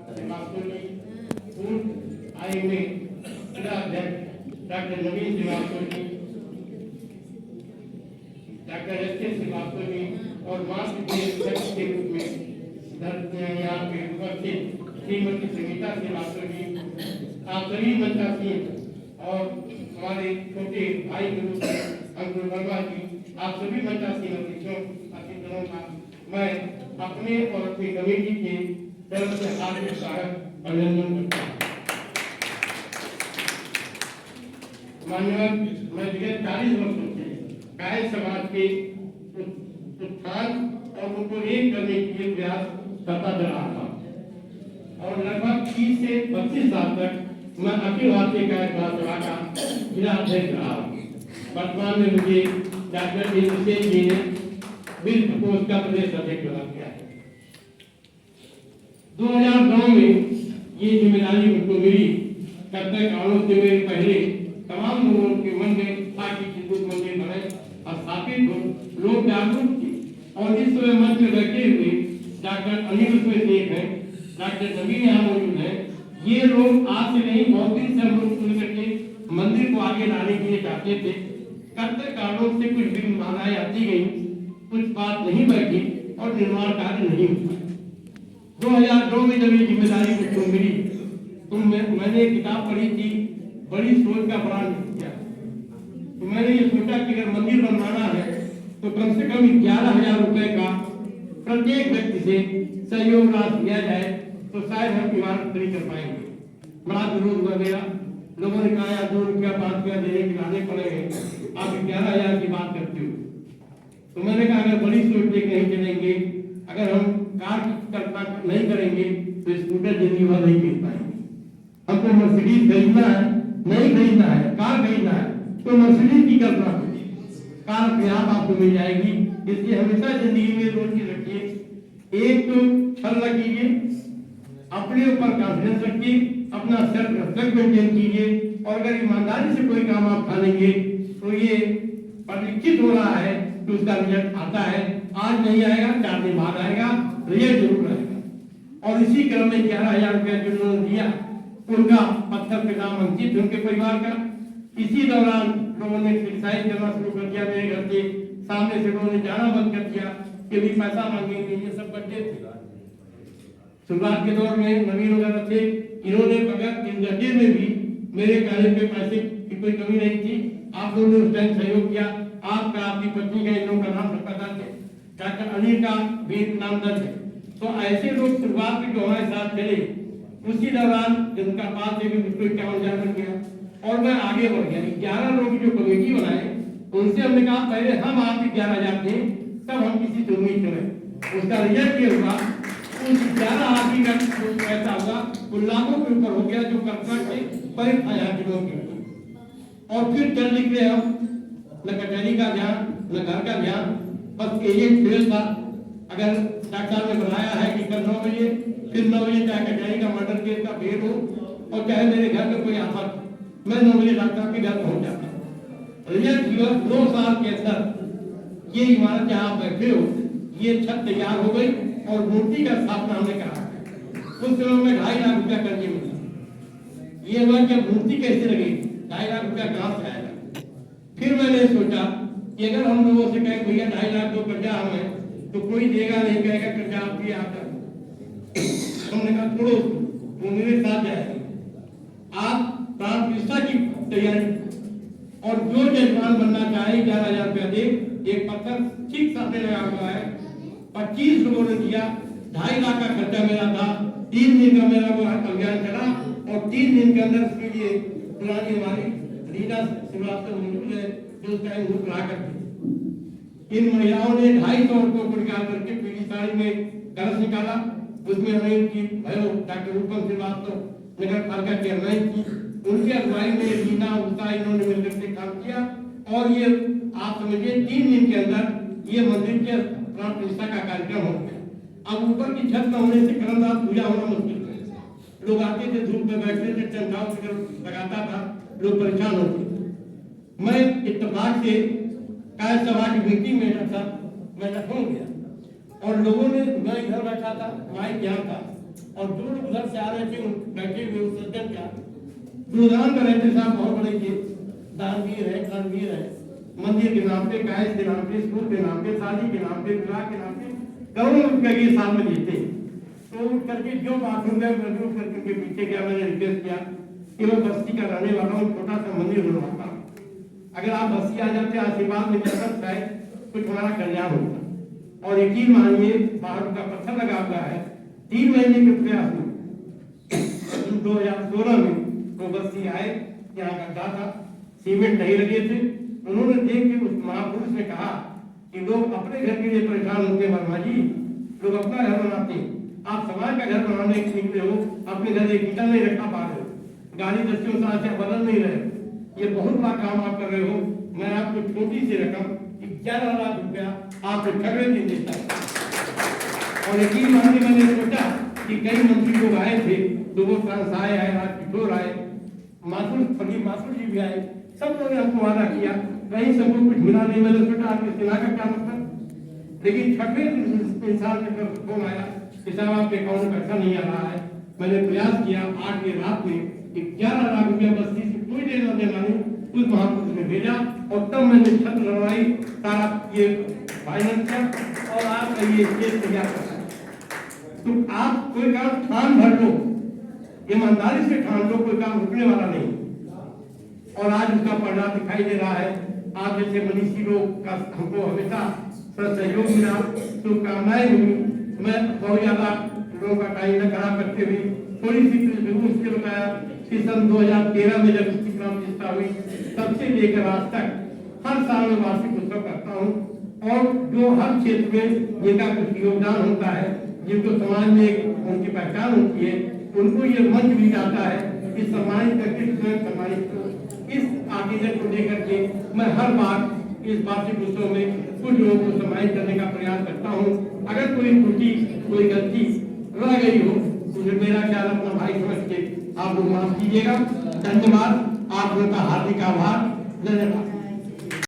श्रीवास्तव जी, पूर्व आईएमए जिला अध्यक्ष डॉक्टर नवीन श्रीवास्तव जी, डॉक्टर एस.के. श्रीवास्तव जी और मास्क के अध्यक्ष के रूप में यहाँ पे उपस्थित श्रीमती संगीता श्रीवास्तव जी, आप सभी मंचासीन और हमारे छोटे भाई के रूप में अंकुर वर्मा जी, आप सभी मंचासीन अतिथियों का मैं अपने और अपनी कमेटी के तरफ से हार्दिक स्वागत अभिनंदन करता हूँ। मान्यवर, मैं विगत 40 वर्षों से गाय समाज के उत्थान और उनको एक करने के लिए प्रयास करता रहा था और लगभग 30 से 32 साल तक मैं अखिल भारतीय गाय सभा का जिला अध्यक्ष रहा हूँ। वर्तमान में मुझे डॉक्टर इंद्रसेन जी ने बिल प्रकोष्ठ का प्रदेश अध्यक्ष बना दिया है। 2009 में ये जिम्मेदारी मुझको मिली। तब तक कानून से मेरे पहले तमाम लोगों के मन में था कि चित्रकूट मंदिर बने और स्थापित हो, लोग जागरूक थे और इस समय मंच में बैठे हुए डॉक्टर अनिल उसमें से एक है, डॉक्टर नवीन यहाँ मौजूद है। ये लोग आज से नहीं, बहुत दिन से हम लोग सुन करके मंदिर को आगे लाने के लिए चाहते थे। करते कारणों से कुछ विघ्न बाधाएं आती गई, कुछ बात नहीं बैठी और निर्माण कार्य नहीं हुआ। 2009 में जब ये जिम्मेदारी मुझको मिली तो मैंने एक किताब पढ़ी थी, बड़ी सोच का बड़ा किया। तो मैंने ये सोचा कि अगर मंदिर बनवाना है तो कम से कम 11,000 रुपए का प्रत्येक व्यक्ति से सहयोग राशि दिया जाए तो शायद हम इमारत खड़ी कर पाएंगे। बड़ा विरोध हुआ मेरा, लोगों ने कहा 2 रुपया 5 रुपया देने के लाने पड़ेंगे, आप 11,000 की बात करते हो। तो मैंने कहा अगर बड़ी सोच लेके नहीं चलेंगे, अगर हम कार की कल्पना नहीं करेंगे तो स्कूटर जिंदगी भर नहीं खरीद पाएंगे। हमको मर्सिडीज खरीदना है, नहीं खरीदना है, कार खरीदना है तो मर्सिडीज की कल्पना करिए, कार अपने आप आपको मिल जाएगी। इसलिए हमेशा जिंदगी में रोज की रखिए, एक तो छल न कीजिए, अपने ऊपर कॉन्फिडेंस रखिए, अपना सेल्फ रिस्पेक्ट मेंटेन कीजिए और अगर ईमानदारी से कोई काम आप ठानेंगे तो ये परिचित हो रहा है तो उसका रिजल्ट आता है। आज नहीं आएगा, 4 दिन बाद आएगा, रिजल्ट जरूर आएगा। और इसी क्रम में 11,000 रुपया जो उन्होंने दिया उनका पत्थर पे नाम अंकित उनके परिवार का। इसी दौरान लोगों ने क्रिटिसाइज करना शुरू कर दिया, मेरे घर के सामने से लोगों ने जाना बंद कर दिया कि भी पैसा मांगेंगे, ये सब गड्ढे थे। शुरुआत के दौर में नवीन वगैरह थे, इन्होंने बगैर इन गड्ढे में भी मेरे कहने पे पैसे की कोई कमी नहीं थी। आप लोगों ने उस टाइम सहयोग किया, आपका, आपकी पत्नी का, इन लोगों का नाम सबका दर्ज है, डॉक्टर अनिल का भी नाम दर्ज है। तो ऐसे लोग शुरुआत में जो हमारे साथ चले, उसी दौरान जिनका पास से भी मुझको 51,000 बन गया और मैं आगे बढ़ गया। 11 लोग जो कमेटी बनाए उनसे हमने कहा पहले हम आप 11,000 दें तब हम किसी से उम्मीद करें। उसका रिजल्ट ये हुआ, उस 11 आदमी का जो पैसा हुआ वो लाखों के ऊपर हो गया, जो कल्पना के परे था यहाँ के लोगों के। और फिर चल निकले हम, न कचहरी का ध्यान न घर का ध्यान, बस एजेंट फेल था। अगर डॉक्टर ने बताया है कि कल 9 बजे, फिर 9 बजे चाहे कचहरी का मर्डर केस का भेद हो और चाहे मेरे घर में कोई आफत, मैं 9 बजे डॉक्टर के घर पहुंच जाता। रिजल्ट हुआ 2 साल के अंदर ये इमारत जहाँ आप बैठे हो, ये छत तैयार हो गई और मूर्ति का स्थापना हमने करा। उस समय में 2.5 लाख रुपया कर्ज मिला। ये हुआ कि मूर्ति कैसे लगेगी, 2.5 लाख रुपया कहाँ से आएगा। फिर मैंने सोचा कि अगर हम लोगों से कहें भैया 2.5 लाख जो कर्जा हमें तो कोई देगा नहीं, कहेगा कर्जा आप दिए आकर। हमने कहा छोड़ो, वो मेरे साथ जाएगा। आप प्राण प्रतिष्ठा की तैयारी और जो जजमान बनना चाहे 11,000 रुपया दे। एक पत्थर ठीक सामने लगा हुआ है, 25 लोगों ने दिया। 2.5 लाख का खर्चा मेरा था। 3 दिन का मेरा वो अभियान चला और 3 दिन के अंदर उसके लिए पुरानी हमारी रीना श्रीवास्तव मौजूद है जो उस टाइम वो करा करती। इन महिलाओं ने 250 औरतों को निकाल करके पीली साड़ी में कलश निकाला। उसमें हमें की भयो डॉक्टर रूपम श्रीवास्तव नगर पालिका चेयरमैन की, उनकी अगुवाई में रीना उषा इन्होंने मिलकर से काम किया और ये आप समझिए 3 दिन के अंदर ये मंदिर के प्राण प्रतिष्ठा का कार्यक्रम हो गया। अब ऊपर की छत न होने से कर्मदास पूजा होना मुश्किल है। लोग आते थे, धूप में बैठते थे, चंदाओं से लगाता था, लोग परेशान होते। मैं इत्तेफाक से काय सभा की मीटिंग में था, मैं हो गया और लोगों ने, मैं इधर बैठा था, माइक यहाँ था, और जो लोग उधर से आ रहे थे बैठे हुए उस सज्जन का गुणगान कर रहे थे, साहब बहुत बड़े थे, दानवीर है, कर्मवीर है, मंदिर के नाम पे, गाय के नाम पे, स्कूल के नाम पे, शादी के नाम पे, विवाह के नाम पे करोड़ों रुपये के साथ में जीते। तो उठ करके जो बाथरूम में मैं उठ करके के पीछे गया, मैंने रिक्वेस्ट किया कि मैं बस्ती का रहने वाला हूँ, छोटा सा मंदिर बनवाता हूँ, अगर आप बस्ती आ जाते आशीर्वाद में जरूरत है तो तुम्हारा कल्याण होगा। और यकीन मानिए बाहर का पत्थर लगा हुआ है, 3 महीने के प्रयास में 2016 में वो बस्ती आए, यहाँ गड्ढा था, सीमेंट नहीं लगे थे, उन्होंने देख के उस महापुरुष ने कहा कि लोग अपने घर के लिए परेशान होते हैं, वर्मा जी लोग अपना घर बनाते हैं, आप समाज का घर बनाने के निकले हो, अपने घर एक ईटा नहीं रखा पा रहे हो, गाड़ी दस्तियों से अच्छा बदल नहीं रहे, ये बहुत बड़ा काम आप कर रहे हो, मैं आपको छोटी सी रकम 11 लाख रुपया आपको ठगड़े दिन देता हूँ। और यकीन मानिए मैंने सोचा कि कई मंत्री लोग आए थे, तो वो आए, राज किशोर आए, माथुर जी भी आए, सब लोगों ने हमको वादा किया, कहीं सबको कुछ मिला नहीं। मैंने सोचा आपके सेना का क्या मतलब, लेकिन छठे इंसान के तरफ फोन आया कि साहब आपके अकाउंट में पैसा नहीं आ रहा है। मैंने प्रयास किया, 8 की रात में 11 लाख रुपया बस्ती से कोई लेना देना नहीं उस महापुरुष ने भेजा, और तब मैंने छत लड़वाई, सारा ये फाइनेंस किया, और आपका ये केस तैयार करना है। तो आप कोई काम ठान भर लो, ईमानदारी से ठान लो, कोई काम रुकने वाला नहीं, और आज उसका परिणाम दिखाई दे रहा है। आप जैसे मनीषी लोग का हमको हमेशा सहयोग मिला, शुभकामनाएं हुई। मैं बहुत ज्यादा लोगों का टाइम न खराब करते हुए थोड़ी सी मुश्किल बताया कि सन 2013 में जब इसकी प्राण प्रतिष्ठा हुई, तब से लेकर आज तक हर साल में वार्षिक उत्सव करता हूँ, और जो हर क्षेत्र में जिनका कुछ योगदान होता है, जिनको समाज में उनकी पहचान होती है, उनको ये मंच भी जाता है कि सम्मानित करके स्वयं सम्मानित करो। इस आदेश को लेकर के मैं हर बार इस वार्षिक उत्सव में कुछ लोगों को सम्मानित करने का प्रयास करता हूँ। अगर कोई त्रुटि, कोई गलती रह गई हो तो मेरा ख्याल अपना भाई समझ के आप लोग माफ कीजिएगा। धन्यवाद, आप लोगों का हार्दिक आभार, धन्यवाद।